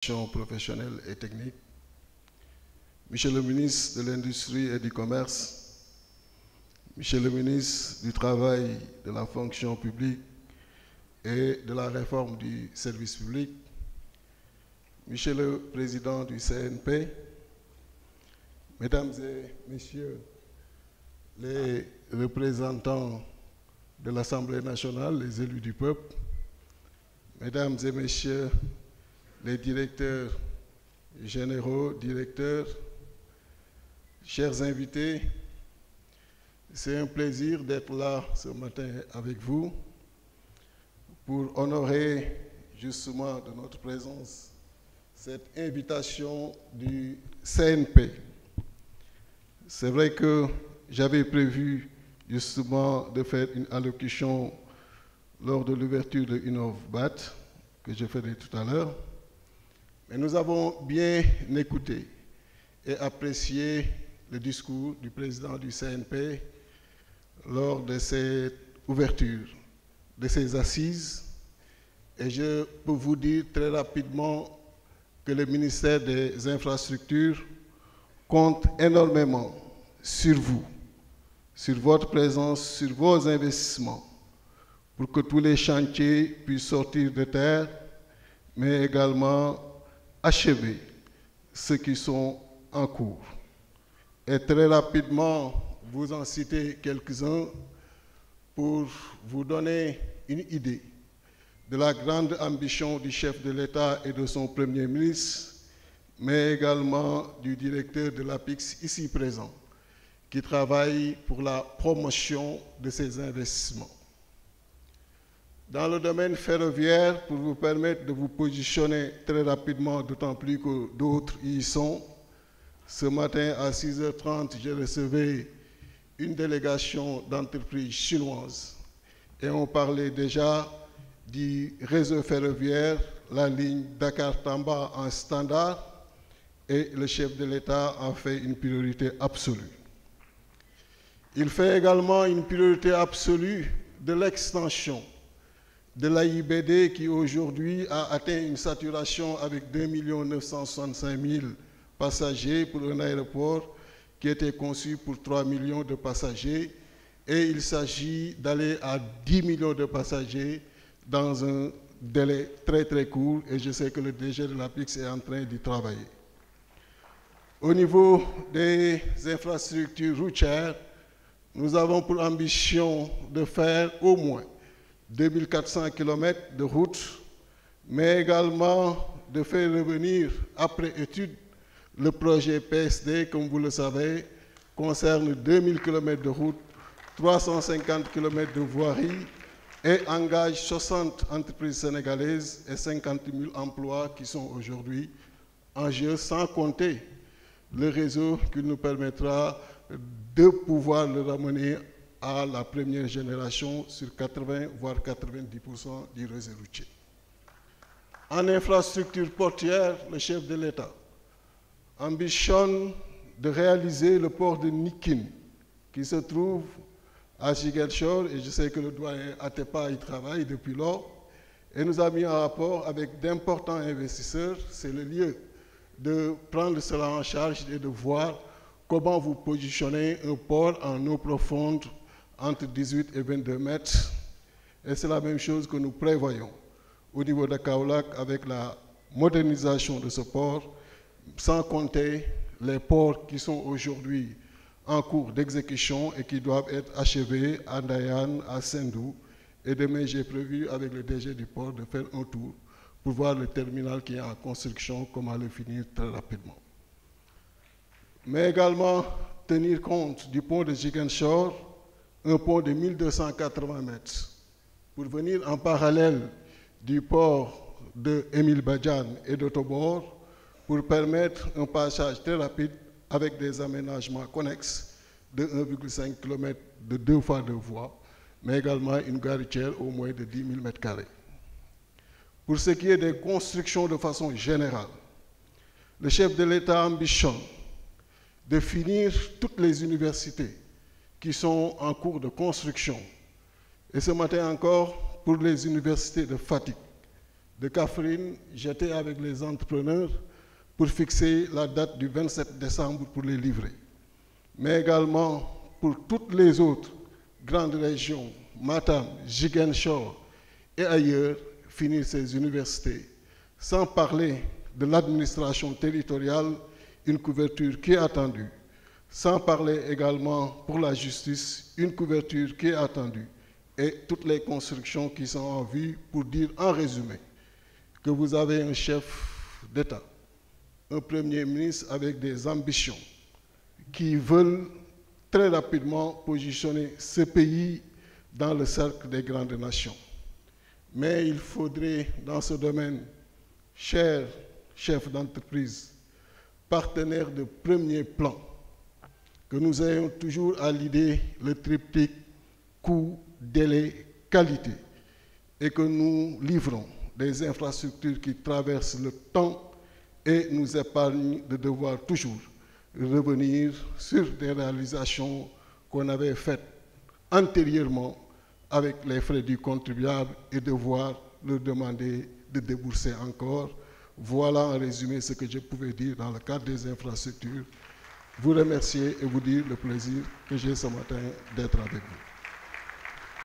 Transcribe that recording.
professionnelle et technique, Monsieur le ministre de l'Industrie et du Commerce, Monsieur le ministre du Travail, de la fonction publique et de la réforme du service public, Monsieur le Président du CNP, Mesdames et Messieurs les représentants de l'Assemblée nationale, les élus du peuple, Mesdames et Messieurs les directeurs généraux, directeurs, chers invités, c'est un plaisir d'être là ce matin avec vous pour honorer justement de notre présence cette invitation du CNP. C'est vrai que j'avais prévu justement de faire une allocution lors de l'ouverture de UNOVBAT, que je ferai tout à l'heure, mais nous avons bien écouté et apprécié le discours du président du CNP lors de cette ouverture, de ces assises, et je peux vous dire très rapidement que le ministère des Infrastructures compte énormément sur vous, sur votre présence, sur vos investissements, pour que tous les chantiers puissent sortir de terre, mais également achever ceux qui sont en cours. Et très rapidement, vous en citez quelques-uns pour vous donner une idée de la grande ambition du chef de l'État et de son Premier ministre, mais également du directeur de l'APIX ici présent, qui travaille pour la promotion de ces investissements. Dans le domaine ferroviaire, pour vous permettre de vous positionner très rapidement, d'autant plus que d'autres y sont, ce matin à 6h30, j'ai reçu une délégation d'entreprises chinoises et on parlait déjà du réseau ferroviaire, la ligne Dakar-Tamba en standard, et le chef de l'État en fait une priorité absolue. Il fait également une priorité absolue de l'extension de l'AIBD qui aujourd'hui a atteint une saturation avec 2 965 000 passagers pour un aéroport qui était conçu pour 3 millions de passagers, et il s'agit d'aller à 10 millions de passagers dans un délai très très court, et je sais que le DG de l'APIX est en train d'y travailler. Au niveau des infrastructures routières, nous avons pour ambition de faire au moins 2400 km de route, mais également de faire revenir, après étude, le projet PSD, comme vous le savez, concerne 2000 km de route, 350 km de voirie et engage 60 entreprises sénégalaises et 50 000 emplois qui sont aujourd'hui en jeu, sans compter le réseau qui nous permettra de pouvoir le ramener à la première génération sur 80 voire 90% du réseau routier. En infrastructure portière, le chef de l'État ambitionne de réaliser le port de Nikin qui se trouve à Ziguinchor, et je sais que le doyen Atepa y travaille depuis lors, et nous avons mis un rapport avec d'importants investisseurs. C'est le lieu de prendre cela en charge et de voir comment vous positionnez un port en eau profonde entre 18 et 22 mètres. Et c'est la même chose que nous prévoyons au niveau de Kaolack avec la modernisation de ce port, sans compter les ports qui sont aujourd'hui en cours d'exécution et qui doivent être achevés à Ndayane, à Sendou. Et demain, j'ai prévu avec le DG du port de faire un tour pour voir le terminal qui est en construction, comment le finir très rapidement. Mais également tenir compte du pont de Ziguinchor, un pont de 1280 mètres, pour venir en parallèle du port de Émile Badiane et d'Autobord, pour permettre un passage très rapide avec des aménagements connexes de 1,5 km de 2 fois 2 voies, mais également une gare routière au moins de 10 000 m². Pour ce qui est des constructions de façon générale, le chef de l'État ambitionne de finir toutes les universités qui sont en cours de construction. Et ce matin encore, pour les universités de Fatick, de Kaffrine, j'étais avec les entrepreneurs pour fixer la date du 27 décembre pour les livrer. Mais également pour toutes les autres grandes régions, Matam, Ziguinchor et ailleurs, finir ces universités. Sans parler de l'administration territoriale, une couverture qui est attendue. Sans parler également pour la justice, une couverture qui est attendue. Et toutes les constructions qui sont en vue pour dire en résumé que vous avez un chef d'État, un Premier ministre avec des ambitions qui veulent très rapidement positionner ce pays dans le cercle des grandes nations. Mais il faudrait, dans ce domaine, chers chefs d'entreprise, partenaires de premier plan, que nous ayons toujours à l'idée le triptyque coût, délai, qualité, et que nous livrons des infrastructures qui traversent le temps et nous épargnent de devoir toujours revenir sur des réalisations qu'on avait faites antérieurement avec les frais du contribuable et devoir leur demander de débourser encore. Voilà en résumé ce que je pouvais dire dans le cadre des infrastructures. Vous remercier et vous dire le plaisir que j'ai ce matin d'être avec vous.